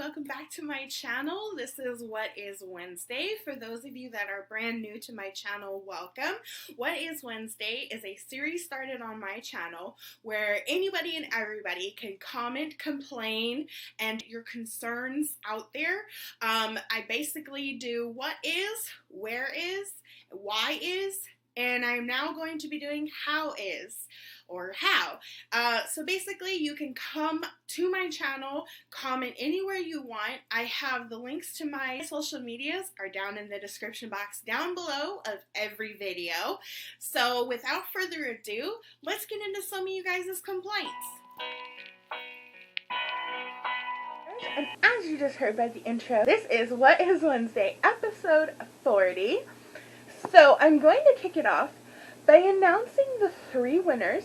welcome back to my channel. This is What is Wednesday. For those of you that are brand new to my channel, welcome. What is Wednesday is a series started on my channel where anybody and everybody can comment, complain, and your concerns out there. I basically do what is, where is, why is, and I'm now going to be doing how is, or how. So basically you can come to my channel, comment anywhere you want. I have the links to my social medias are down in the description box down below of every video. So without further ado, let's get into some of you guys' complaints. And as you just heard by the intro, this is What is Wednesday, episode 40. So I'm going to kick it off by announcing the 3 winners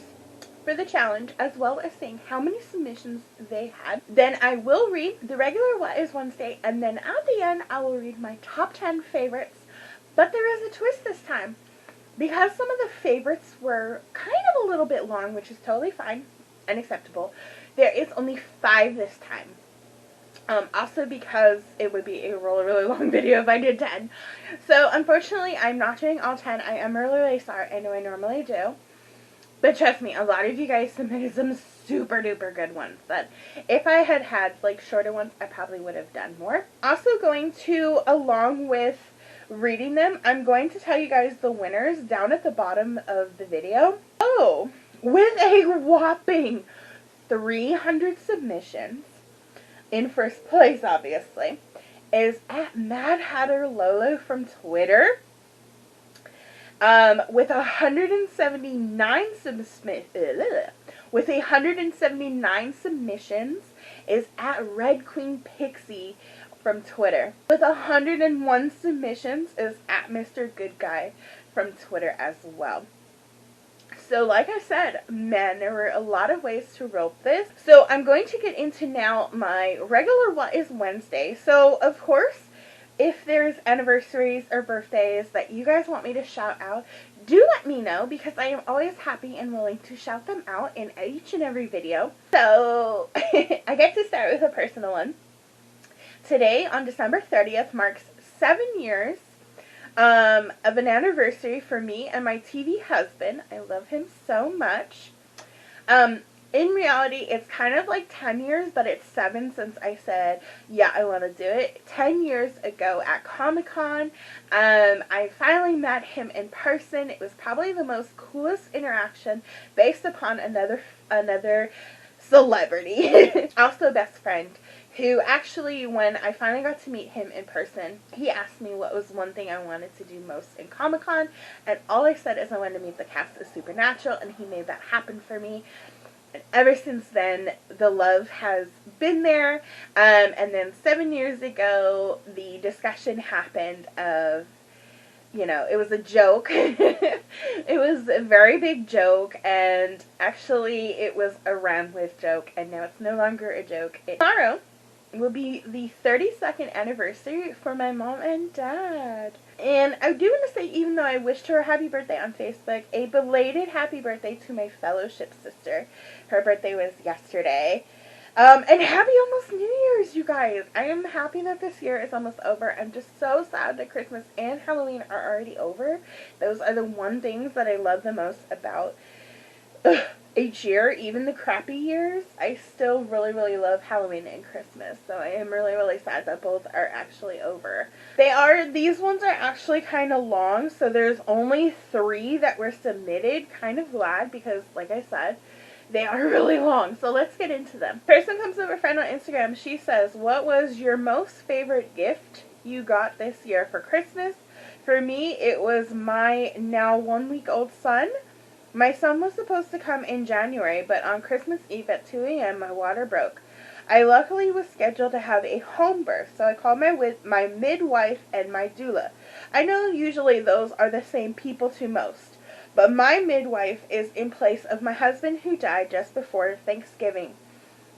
for the challenge, as well as saying how many submissions they had. Then I will read the regular What is Wednesday, and then at the end I will read my top 10 favorites. But there is a twist this time. Because some of the favorites were kind of a little bit long, which is totally fine and acceptable, there is only 5 this time. Also because it would be a really long video if I did 10. So unfortunately I'm not doing all 10. I am really sorry. I know I normally do. But trust me, a lot of you guys submitted some super duper good ones that if I had had like shorter ones, I probably would have done more. Also going to, along with reading them, I'm going to tell you guys the winners down at the bottom of the video. Oh, with a whopping 300 submissions, in first place obviously, is at Mad Hatter Lolo from Twitter. With 179 submissions is at Red Queen Pixie from Twitter. With 101 submissions is at Mr. Good Guy from Twitter as well. So like I said, man, there were a lot of ways to rope this. So I'm going to get into now my regular What is Wednesday. So of course, if there's anniversaries or birthdays that you guys want me to shout out, do let me know, because I am always happy and willing to shout them out in each and every video. So I get to start with a personal one. Today, on December 30th, marks 7 years of an anniversary for me and my TV husband. I love him so much. In reality, it's kind of like 10 years, but it's 7 since I said, yeah, I want to do it. 10 years ago at Comic-Con, I finally met him in person. It was probably the most coolest interaction based upon another celebrity, also a best friend, who actually, when I finally got to meet him in person, he asked me what was one thing I wanted to do most in Comic-Con, and all I said is I wanted to meet the cast of Supernatural, and he made that happen for me. And ever since then, the love has been there. And then 7 years ago, the discussion happened of, you know, it was a joke. It was a very big joke, and actually it was a rambling joke, and now it's no longer a joke. Tomorrow will be the 32nd anniversary for my mom and dad. And I do want to say, even though I wished her a happy birthday on Facebook, a belated happy birthday to my fellowship sister. Her birthday was yesterday. And happy almost New Year's, you guys. I am happy that this year is almost over. I'm just so sad that Christmas and Halloween are already over. Those are the one things that I love the most about each year. Even the crappy years, I still really love Halloween and Christmas. So I am really sad that both are actually over. These ones are actually kind of long, so there's only 3 that were submitted. Kind of glad, because like I said, they are really long. So let's get into them. Person comes over, friend on Instagram. She says, what was your most favorite gift you got this year for Christmas? For me, it was my now 1-week-old son. My son was supposed to come in January, but on Christmas Eve at 2 a.m. my water broke. I luckily was scheduled to have a home birth, so I called my midwife and my doula. I know usually those are the same people to most, but my midwife is in place of my husband, who died just before Thanksgiving.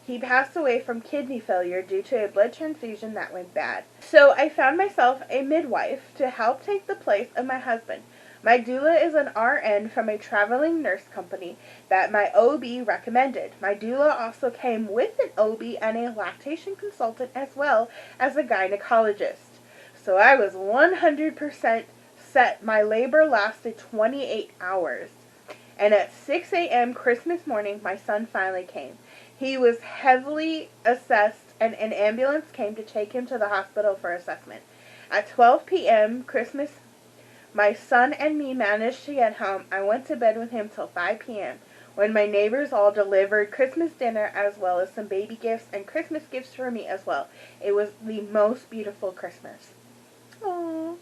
He passed away from kidney failure due to a blood transfusion that went bad. So I found myself a midwife to help take the place of my husband. My doula is an RN from a traveling nurse company that my OB recommended. My doula also came with an OB and a lactation consultant as well as a gynecologist. So I was 100% set. My labor lasted 28 hours. And at 6 a.m. Christmas morning, my son finally came. He was heavily assessed, and an ambulance came to take him to the hospital for assessment. At 12 p.m. Christmas, my son and me managed to get home. I went to bed with him till 5 p.m. when my neighbors all delivered Christmas dinner as well as some baby gifts and Christmas gifts for me as well. It was the most beautiful Christmas. Aww.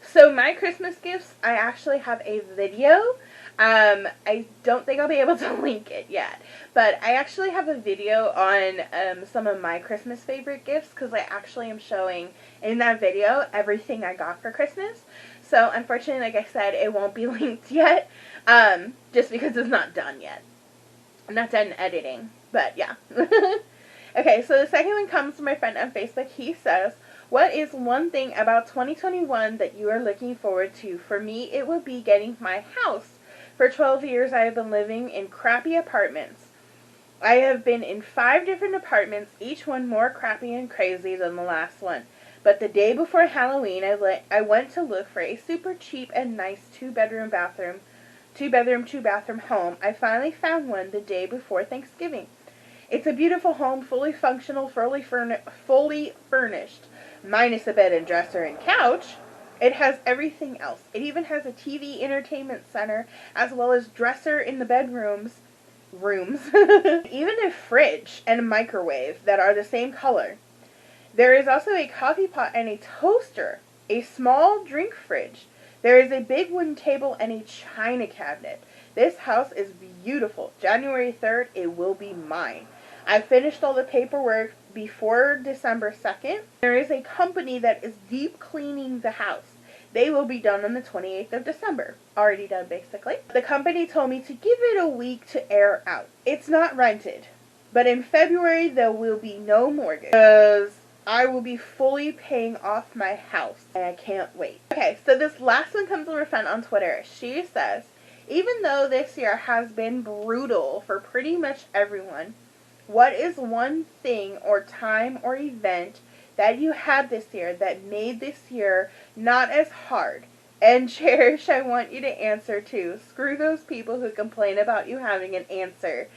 So my Christmas gifts, I actually have a video. I don't think I'll be able to link it yet, but I actually have a video on some of my Christmas favorite gifts, because I actually am showing in that video everything I got for Christmas. So unfortunately, like I said, it won't be linked yet, just because it's not done yet. I'm not done editing, but yeah. Okay, so the second one comes from my friend on Facebook. He says, what is one thing about 2021 that you are looking forward to? For me, it would be getting my house. For 12 years, I have been living in crappy apartments. I have been in 5 different apartments, each one more crappy and crazy than the last one. But the day before Halloween, I went to look for a super cheap and nice 2-bedroom, 2-bathroom home. I finally found one the day before Thanksgiving. It's a beautiful home, fully functional, fully furnished, minus a bed and dresser and couch. It has everything else. It even has a TV entertainment center, as well as dresser in the bedrooms, even a fridge and a microwave that are the same color. There is also a coffee pot and a toaster, a small drink fridge. There is a big wooden table and a china cabinet. This house is beautiful. January 3rd, it will be mine. I finished all the paperwork before December 2nd. There is a company that is deep cleaning the house. They will be done on the 28th of December. Already done, basically. The company told me to give it a week to air out. It's not rented. But in February, there will be no mortgage, because I will be fully paying off my house. And I can't wait. Okay, so this last one comes from a friend on Twitter. She says, even though this year has been brutal for pretty much everyone, what is one thing or time or event that you had this year that made this year not as hard? And Cherish, I want you to answer too. Screw those people who complain about you having an answer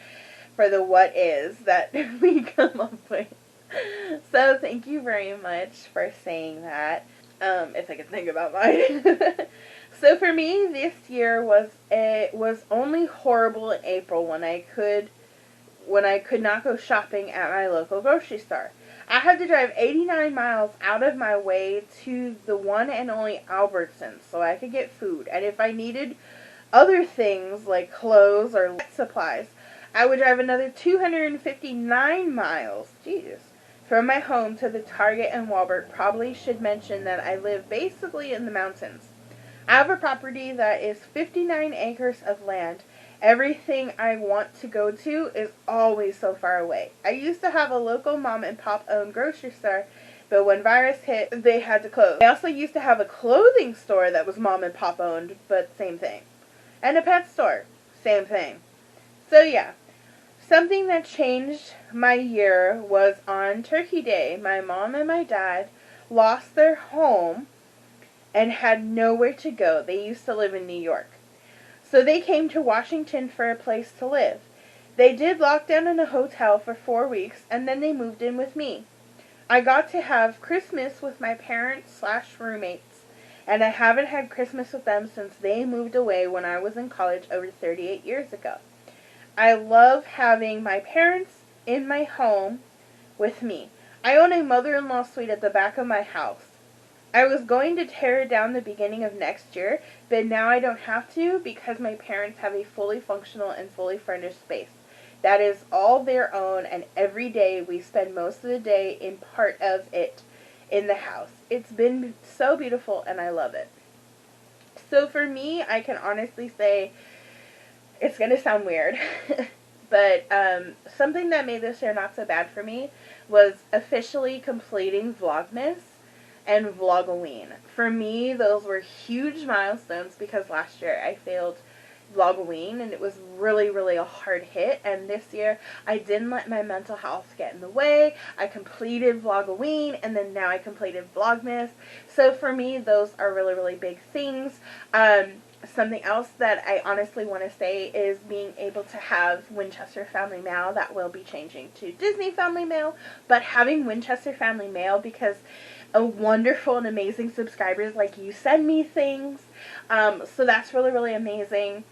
for the what is that we come up with. So thank you very much for saying that. If I could think about mine. So for me, this year was only horrible in April when I could not go shopping at my local grocery store. I had to drive 89 miles out of my way to the one and only Albertsons so I could get food. And if I needed other things like clothes or supplies, I would drive another 259 miles, Jesus, from my home to the Target and Walmart. Probably should mention that I live basically in the mountains. I have a property that is 59 acres of land. Everything I want to go to is always so far away. I used to have a local mom and pop owned grocery store, but when virus hit, they had to close. I also used to have a clothing store that was mom and pop owned, but same thing. And a pet store, same thing. So yeah, something that changed my year was on Turkey Day. My mom and my dad lost their home and had nowhere to go. They used to live in New York. So they came to Washington for a place to live. They did lock down in a hotel for 4 weeks, and then they moved in with me. I got to have Christmas with my parents/roommates, and I haven't had Christmas with them since they moved away when I was in college over 38 years ago. I love having my parents in my home with me. I own a mother-in-law suite at the back of my house. I was going to tear it down the beginning of next year, but now I don't have to because my parents have a fully functional and fully furnished space. That is all their own, and every day we spend most of the day in part of it in the house. It's been so beautiful, and I love it. So for me, I can honestly say, it's going to sound weird, but something that made this year not so bad for me was officially completing Vlogmas. and Vlogoween. For me, those were huge milestones because last year I failed Vlogoween and it was really, really a hard hit. And this year I didn't let my mental health get in the way. I completed Vlogoween and then now I completed Vlogmas. So for me, those are really, really big things. Something else that I honestly want to say is being able to have Winchester Family Mail. That will be changing to Disney Family Mail, but having Winchester Family Mail because a wonderful and amazing subscribers like you send me things. So that's really, really amazing.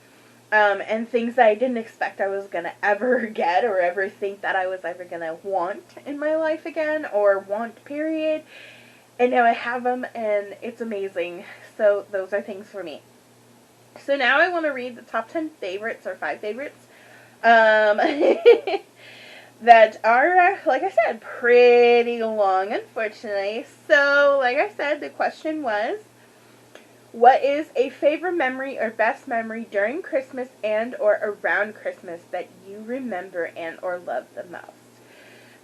And things that I didn't expect I was going to ever get or ever think that I was ever going to want in my life again or want, period. And now I have them and it's amazing. So those are things for me. So now I want to read the top 10 favorites or 5 favorites that are, like I said, pretty long, unfortunately. So, like I said, the question was, what is a favorite memory or best memory during Christmas and or around Christmas that you remember and or love the most?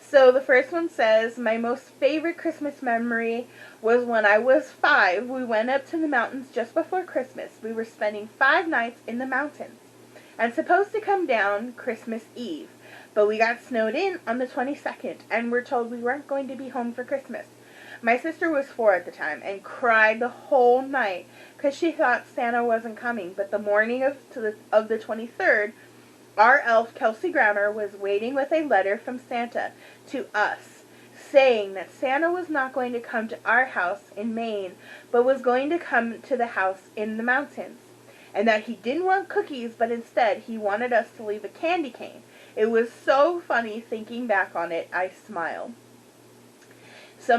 So the first one says, my most favorite Christmas memory was when I was 5. We went up to the mountains just before Christmas. We were spending 5 nights in the mountains and supposed to come down Christmas Eve. But we got snowed in on the 22nd and were told we weren't going to be home for Christmas. My sister was 4 at the time and cried the whole night because she thought Santa wasn't coming. But the morning of the 23rd, our elf, Kelsey Grounder, was waiting with a letter from Santa to us, saying that Santa was not going to come to our house in Maine, but was going to come to the house in the mountains, and that he didn't want cookies, but instead he wanted us to leave a candy cane. It was so funny thinking back on it. I smiled. So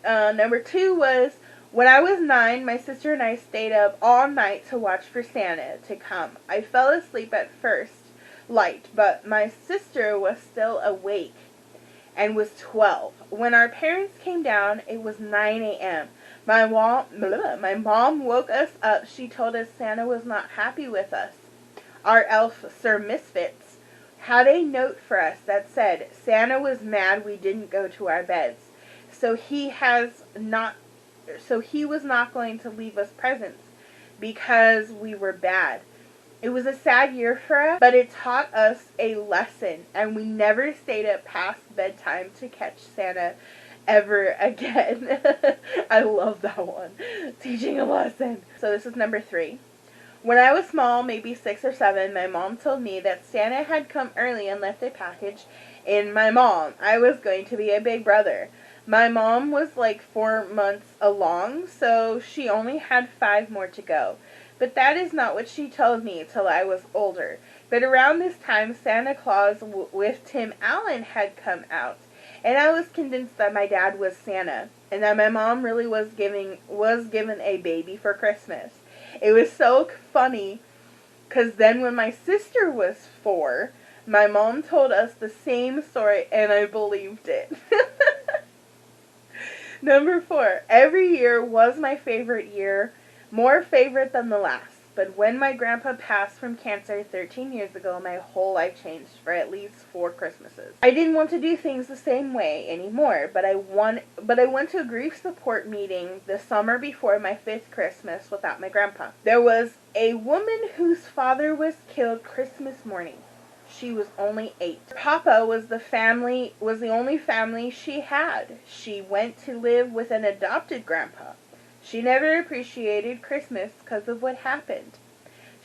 number 2 was, when I was 9, my sister and I stayed up all night to watch for Santa to come. I fell asleep at first light, but my sister was still awake and was 12. When our parents came down, it was 9 a.m. My mom woke us up. She told us Santa was not happy with us. Our elf, Sir Misfits, had a note for us that said Santa was mad we didn't go to our beds. So he was not going to leave us presents because we were bad. It was a sad year for us, but it taught us a lesson, and we never stayed up past bedtime to catch Santa ever again. I love that one. Teaching a lesson. So this is number 3. When I was small, maybe 6 or 7, my mom told me that Santa had come early and left a package in my mom. I was going to be a big brother. My mom was like 4 months along, so she only had 5 more to go. But that is not what she told me till I was older. But around this time, Santa Claus with Tim Allen had come out, and I was convinced that my dad was Santa, and that my mom really was given a baby for Christmas. It was so funny, because then when my sister was 4, my mom told us the same story, and I believed it. Number 4, every year was my favorite year, more favorite than the last. But when my grandpa passed from cancer 13 years ago, my whole life changed for at least 4 Christmases. I didn't want to do things the same way anymore, but I went to a grief support meeting the summer before my 5th Christmas without my grandpa. There was a woman whose father was killed Christmas morning. She was only 8. Papa was the only family she had. She went to live with an adopted grandpa. She never appreciated Christmas because of what happened.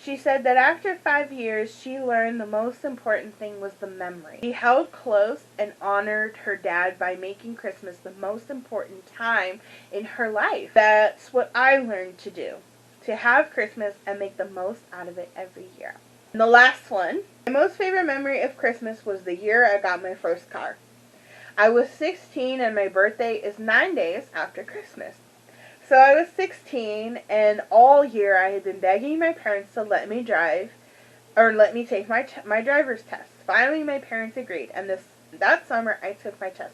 She said that after 5 years, she learned the most important thing was the memory. She held close and honored her dad by making Christmas the most important time in her life. That's what I learned to do, to have Christmas and make the most out of it every year. And the last one, my most favorite memory of Christmas was the year I got my first car. I was 16 and my birthday is 9 days after Christmas. So I was 16 and all year I had been begging my parents to let me drive or let me take my driver's test. Finally my parents agreed, and that summer I took my test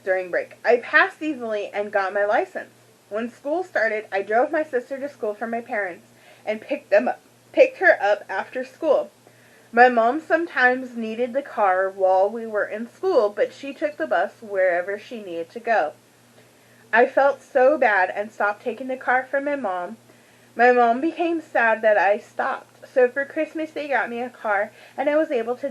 during break. I passed easily and got my license. When school started, I drove my sister to school for my parents and picked her up after school. My mom sometimes needed the car while we were in school, but she took the bus wherever she needed to go. I felt so bad and stopped taking the car from my mom. My mom became sad that I stopped. So for Christmas they got me a car and I was able to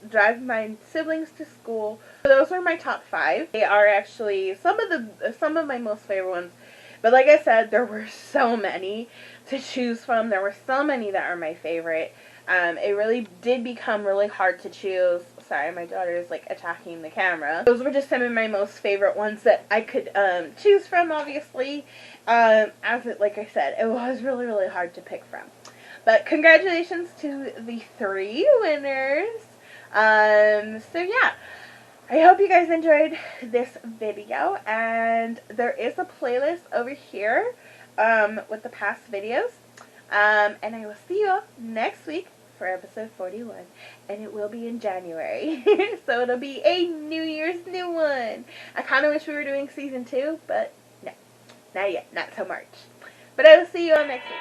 drive my siblings to school. So those were my top 5. They are actually some of my most favorite ones. But like I said, there were so many to choose from. There were so many that are my favorite. It really did become really hard to choose. Sorry, my daughter is like attacking the camera. Those were just some of my most favorite ones that I could choose from, obviously. Like I said, it was really, really hard to pick from. But congratulations to the 3 winners. So yeah. I hope you guys enjoyed this video, and there is a playlist over here with the past videos, and I will see you all next week for episode 41, and it will be in January, so it'll be a New Year's new one. I kind of wish we were doing season 2, but no, not yet, not till March, but I will see you all next week.